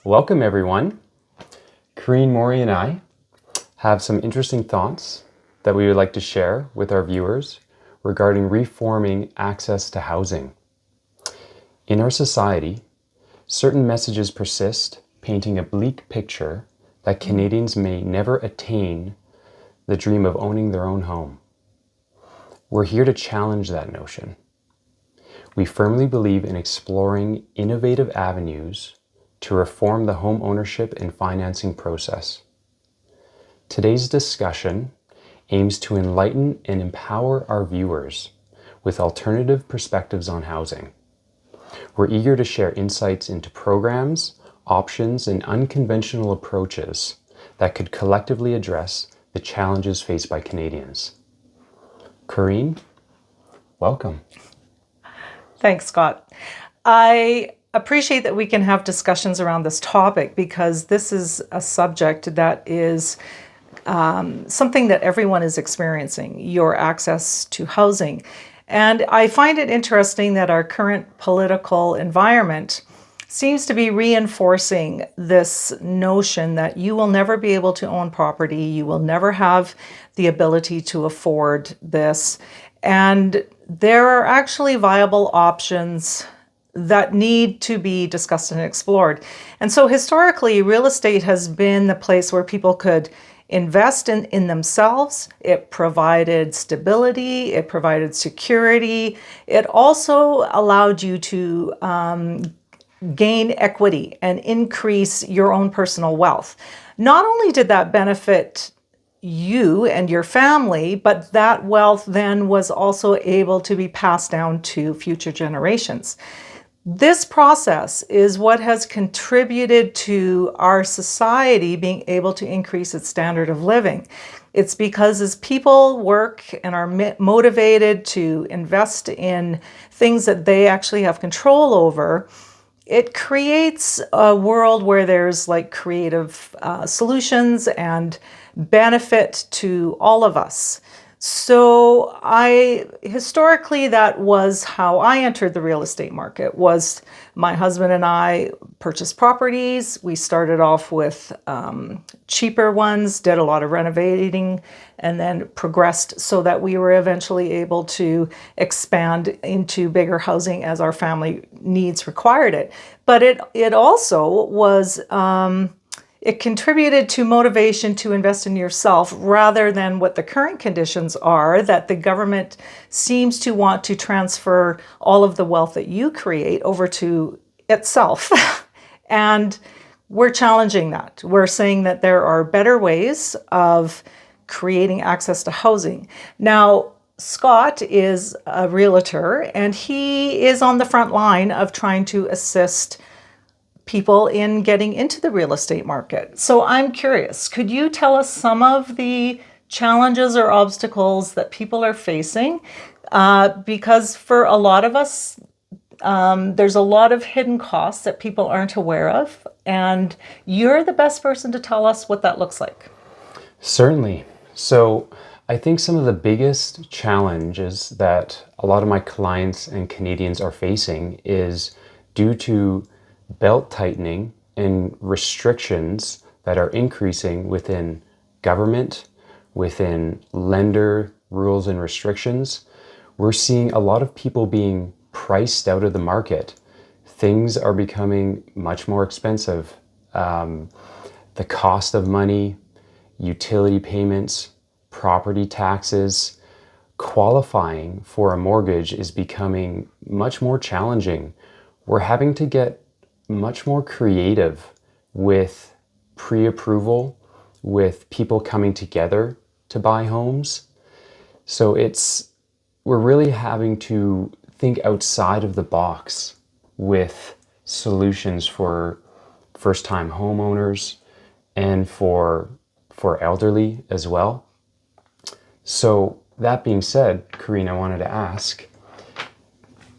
Welcome everyone. Corinne Mori and I have some interesting thoughts that we would like to share with our viewers regarding reforming access to housing. In our society, certain messages persist, painting a bleak picture that Canadians may never attain the dream of owning their own home. We're here to challenge that notion. We firmly believe in exploring innovative avenues to reform the home ownership and financing process. Today's discussion aims to enlighten and empower our viewers with alternative perspectives on housing. We're eager to share insights into programs, options, and unconventional approaches that could collectively address the challenges faced by Canadians. Corinne, welcome. Thanks, Scott. I appreciate that we can have discussions around this topic because this is a subject that is something that everyone is experiencing, your access to housing. And I find it interesting that our current political environment seems to be reinforcing this notion that you will never be able to own property, you will never have the ability to afford this. And there are actually viable options that need to be discussed and explored. And so historically, real estate has been the place where people could invest in themselves. It provided stability, it provided security. It also allowed you to gain equity and increase your own personal wealth. Not only did that benefit you and your family, but that wealth then was also able to be passed down to future generations. This process is what has contributed to our society being able to increase its standard of living. It's because as people work and are motivated to invest in things that they actually have control over, it creates a world where there's like creative solutions and benefit to all of us. So historically, that was how I entered the real estate market. Was my husband and I purchased properties. We started off with cheaper ones, did a lot of renovating, and then progressed so that we were eventually able to expand into bigger housing as our family needs required it. But it also was it contributed to motivation to invest in yourself rather than what the current conditions are, that the government seems to want to transfer all of the wealth that you create over to itself. And we're challenging that. We're saying that there are better ways of creating access to housing. Now, Scott is a realtor and he is on the front line of trying to assist people in getting into the real estate market. So I'm curious, could you tell us some of the challenges or obstacles that people are facing? Because for a lot of us, there's a lot of hidden costs that people aren't aware of, and you're the best person to tell us what that looks like. Certainly. So I think some of the biggest challenges that a lot of my clients and Canadians are facing is due to belt tightening and restrictions that are increasing within government, within lender rules and restrictions. We're seeing a lot of people being priced out of the market. Things are becoming much more expensive. The cost of money, utility payments, property taxes, qualifying for a mortgage is becoming much more challenging. We're having to get much more creative with pre-approval, with people coming together to buy homes. So we're really having to think outside of the box with solutions for first-time homeowners and for elderly as well. So that being said, Corinne, I wanted to ask,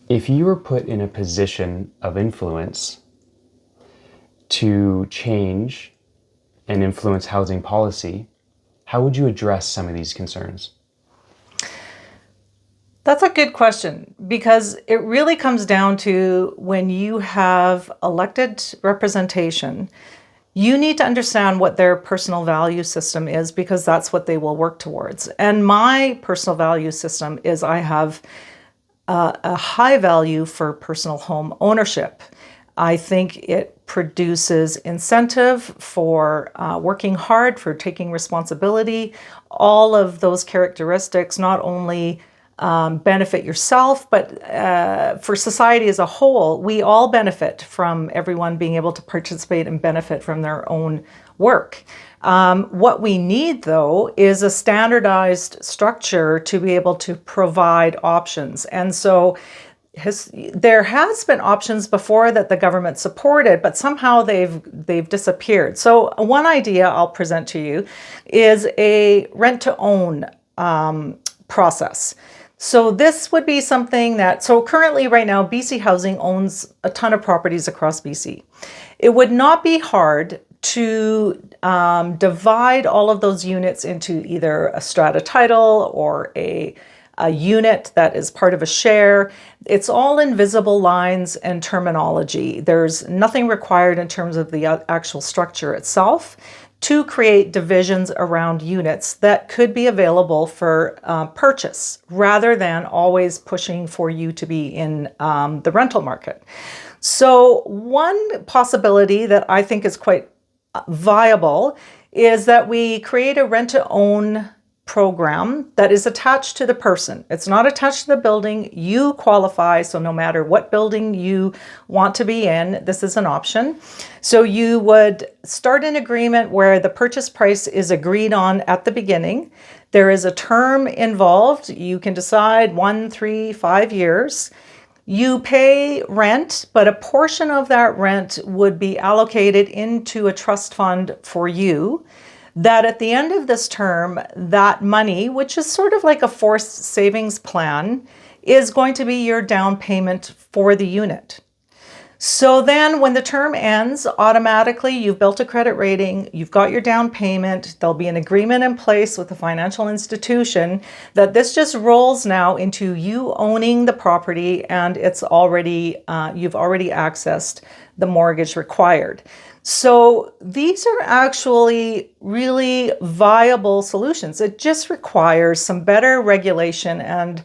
if you were put in a position of influence to change and influence housing policy, how would you address some of these concerns? That's a good question because it really comes down to when you have elected representation, you need to understand what their personal value system is because that's what they will work towards. And my personal value system is I have a high value for personal home ownership. I think it produces incentive for working hard, for taking responsibility. All of those characteristics not only benefit yourself, but for society as a whole, we all benefit from everyone being able to participate and benefit from their own work. What we need, though, is a standardized structure to be able to provide options. And so there has been options before that the government supported, but somehow they've disappeared. So one idea I'll present to you is a rent-to-own process. So this would be something that, so currently right now, BC Housing owns a ton of properties across BC. It would not be hard to divide all of those units into either a strata title or a unit that is part of a share. It's all in visible lines and terminology. There's nothing required in terms of the actual structure itself to create divisions around units that could be available for purchase rather than always pushing for you to be in the rental market. So one possibility that I think is quite viable is that we create a rent-to-own program that is attached to the person. It's not attached to the building. You qualify, so no matter what building you want to be in, this is an option. So you would start an agreement where the purchase price is agreed on at the beginning. There is a term involved. You can decide 1, 3, 5 years. You pay rent, but a portion of that rent would be allocated into a trust fund for you. That at the end of this term, that money, which is sort of like a forced savings plan, is going to be your down payment for the unit. So then when the term ends, automatically you've built a credit rating, you've got your down payment, there'll be an agreement in place with the financial institution that this just rolls now into you owning the property and it's already, you've already accessed the mortgage required. So these are actually really viable solutions. It just requires some better regulation and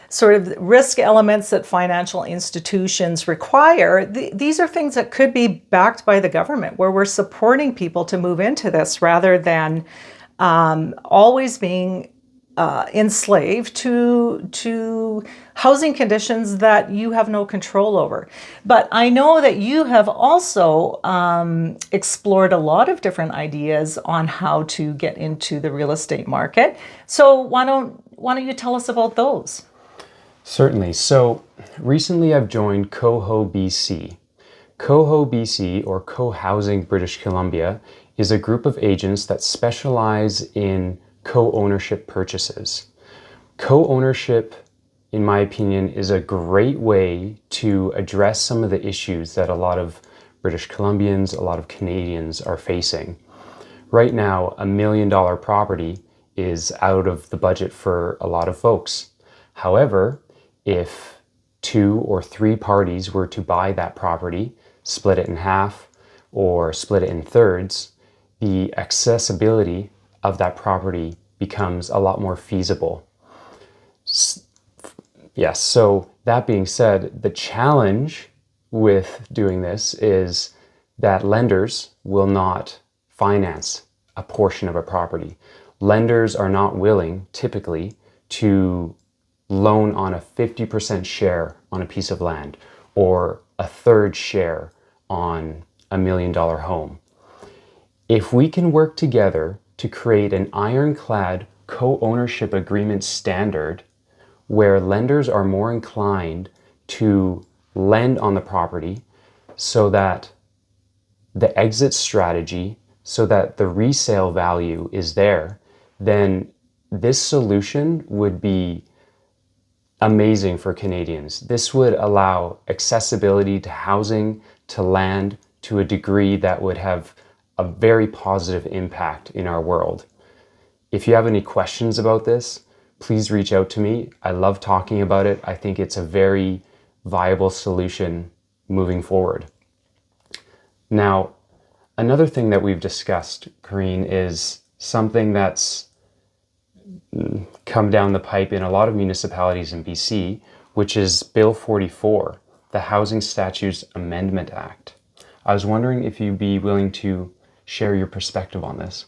sort of risk elements that financial institutions require. These are things that could be backed by the government, where we're supporting people to move into this rather than always being enslaved to housing conditions that you have no control over. But I know that you have also explored a lot of different ideas on how to get into the real estate market. So why don't you tell us about those? Certainly. So recently I've joined Coho BC. Coho BC, or Co-Housing British Columbia, is a group of agents that specialize in co-ownership purchases. Co-ownership, in my opinion, is a great way to address some of the issues that a lot of British Columbians, a lot of Canadians are facing. Right now, $1 million property is out of the budget for a lot of folks. However, if 2 or 3 parties were to buy that property, split it in half or split it in thirds, the accessibility of that property becomes a lot more feasible. Yes, so that being said, the challenge with doing this is that lenders will not finance a portion of a property. Lenders are not willing, typically, to loan on a 50% share on a piece of land or a third share on $1 million home. If we can work together to create an ironclad co-ownership agreement standard where lenders are more inclined to lend on the property so that the exit strategy, so that the resale value is there, then this solution would be amazing for Canadians. This would allow accessibility to housing, to land, to a degree that would have a very positive impact in our world. If you have any questions about this, please reach out to me. I love talking about it. I think it's a very viable solution moving forward. Now, another thing that we've discussed, Corinne, is something that's come down the pipe in a lot of municipalities in BC, which is Bill 44, the Housing Statutes Amendment Act. I was wondering if you'd be willing to share your perspective on this.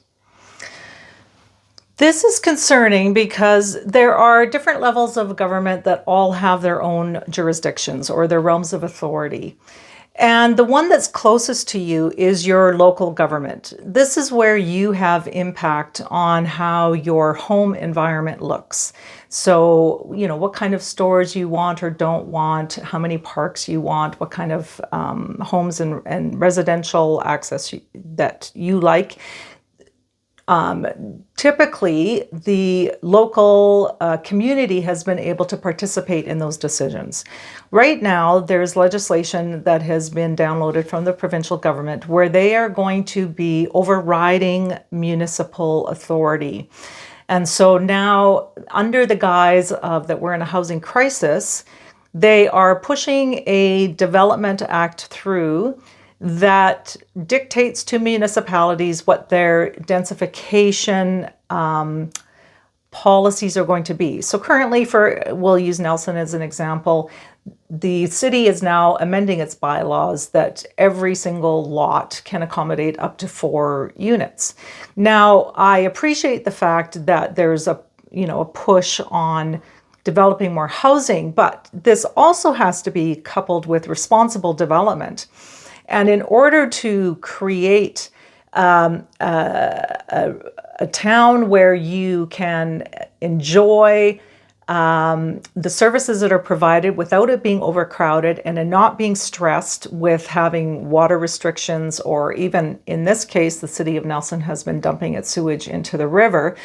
This is concerning because there are different levels of government that all have their own jurisdictions or their realms of authority. And the one that's closest to you is your local government. This is where you have impact on how your home environment looks. So, what kind of stores you want or don't want, how many parks you want, what kind of homes and residential access that you like. Typically, the local community has been able to participate in those decisions. Right now, there's legislation that has been downloaded from the provincial government where they are going to be overriding municipal authority. And so now, under the guise of that we're in a housing crisis, they are pushing a development act through that dictates to municipalities what their densification policies are going to be. So currently, we'll use Nelson as an example, the city is now amending its bylaws that every single lot can accommodate up to 4 units. Now, I appreciate the fact that there's a push on developing more housing, but this also has to be coupled with responsible development. And in order to create a town where you can enjoy the services that are provided without it being overcrowded and not being stressed with having water restrictions, or even in this case, the city of Nelson has been dumping its sewage into the river,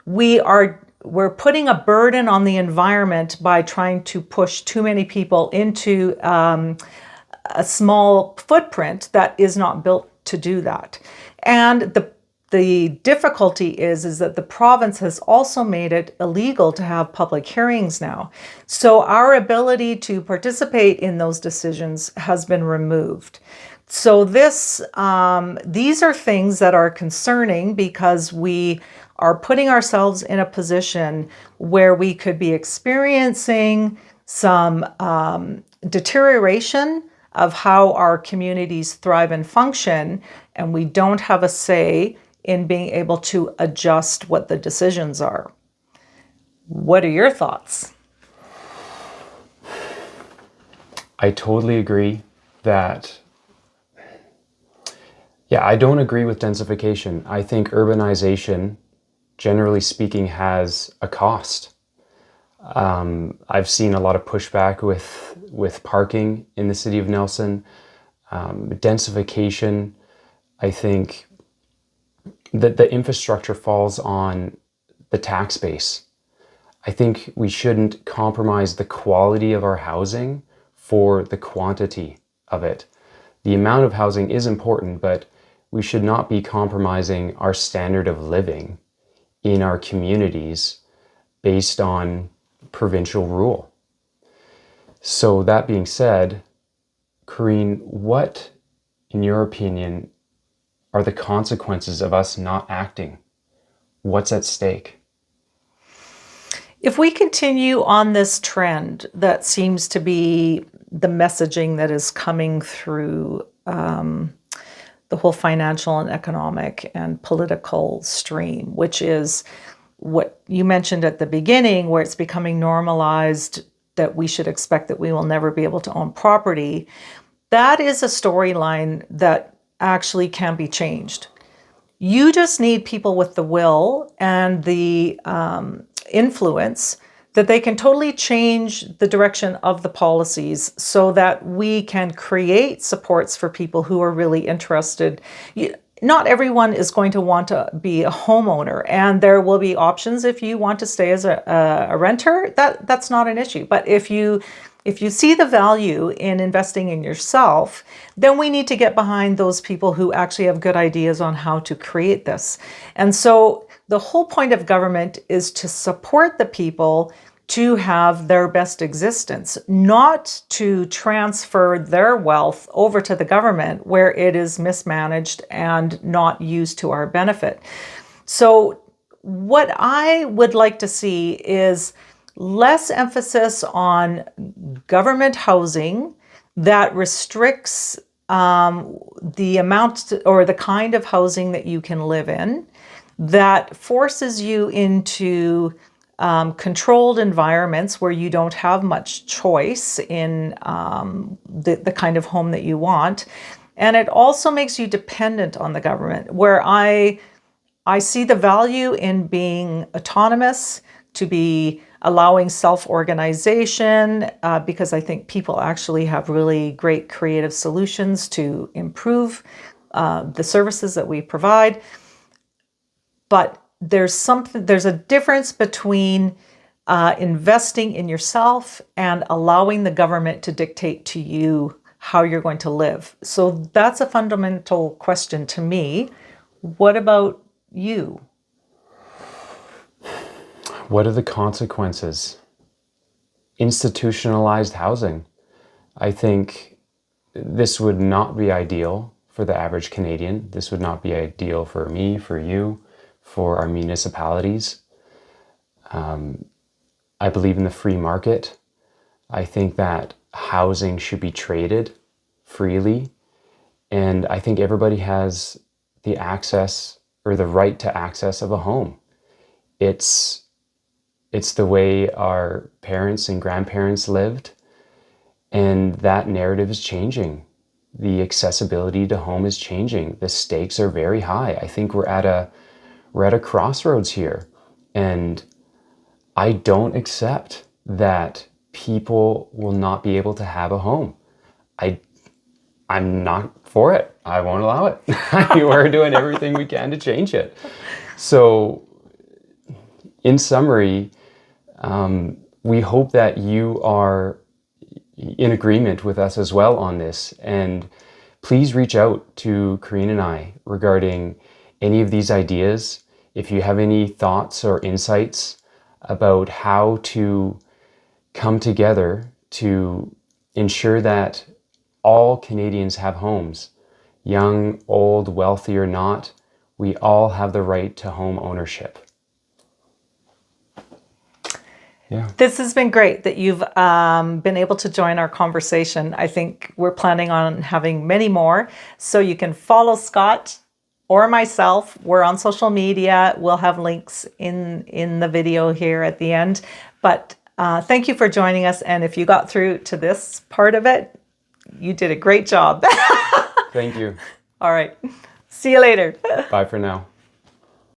we're putting a burden on the environment by trying to push too many people into a small footprint that is not built to do that. And the difficulty is that the province has also made it illegal to have public hearings now. So our ability to participate in those decisions has been removed. So these are things that are concerning because we are putting ourselves in a position where we could be experiencing some deterioration of how our communities thrive and function, and we don't have a say in being able to adjust what the decisions are. What are your thoughts? I totally agree that, I don't agree with densification. I think urbanization, generally speaking, has a cost. I've seen a lot of pushback with parking in the city of Nelson. Densification, I think that the infrastructure falls on the tax base. I think we shouldn't compromise the quality of our housing for the quantity of it. The amount of housing is important, but we should not be compromising our standard of living in our communities based on provincial rule. So that being said, Corinne, what, in your opinion, are the consequences of us not acting? What's at stake? If we continue on this trend that seems to be the messaging that is coming through the whole financial and economic and political stream, which is what you mentioned at the beginning, where it's becoming normalized that we should expect that we will never be able to own property, that is a storyline that actually can be changed. You just need people with the will and the influence that they can totally change the direction of the policies so that we can create supports for people who are really interested. Not everyone is going to want to be a homeowner, and there will be options if you want to stay as a renter. That's not an issue. But if you see the value in investing in yourself, then we need to get behind those people who actually have good ideas on how to create this. And so The whole point of government is to support the people to have their best existence, not to transfer their wealth over to the government where it is mismanaged and not used to our benefit. So what I would like to see is less emphasis on government housing that restricts the amount or the kind of housing that you can live in, that forces you into controlled environments where you don't have much choice in the kind of home that you want. And it also makes you dependent on the government, where I see the value in being autonomous, to be allowing self-organization, because I think people actually have really great creative solutions to improve the services that we provide. But there's a difference between investing in yourself and allowing the government to dictate to you how you're going to live. So that's a fundamental question to me. What about you? What are the consequences? Institutionalized housing. I think this would not be ideal for the average Canadian. This would not be ideal for me, for you, for our municipalities. I believe in the free market. I think that housing should be traded freely. And I think everybody has the access or the right to access of a home. It's the way our parents and grandparents lived, and that narrative is changing. The accessibility to home is changing. The stakes are very high. I think we're at a crossroads here, and I don't accept that people will not be able to have a home. I'm not for it. I won't allow it. We're doing everything we can to change it. So, in summary, we hope that you are in agreement with us as well on this. And please reach out to Corinne and I regarding any of these ideas. If you have any thoughts or insights about how to come together to ensure that all Canadians have homes, young, old, wealthy or not, we all have the right to home ownership. Yeah. This has been great that you've been able to join our conversation. I think we're planning on having many more. So you can follow Scott or myself. We're on social media. We'll have links in the video here at the end. But thank you for joining us. And if you got through to this part of it, you did a great job. Thank you. All right. See you later. Bye for now.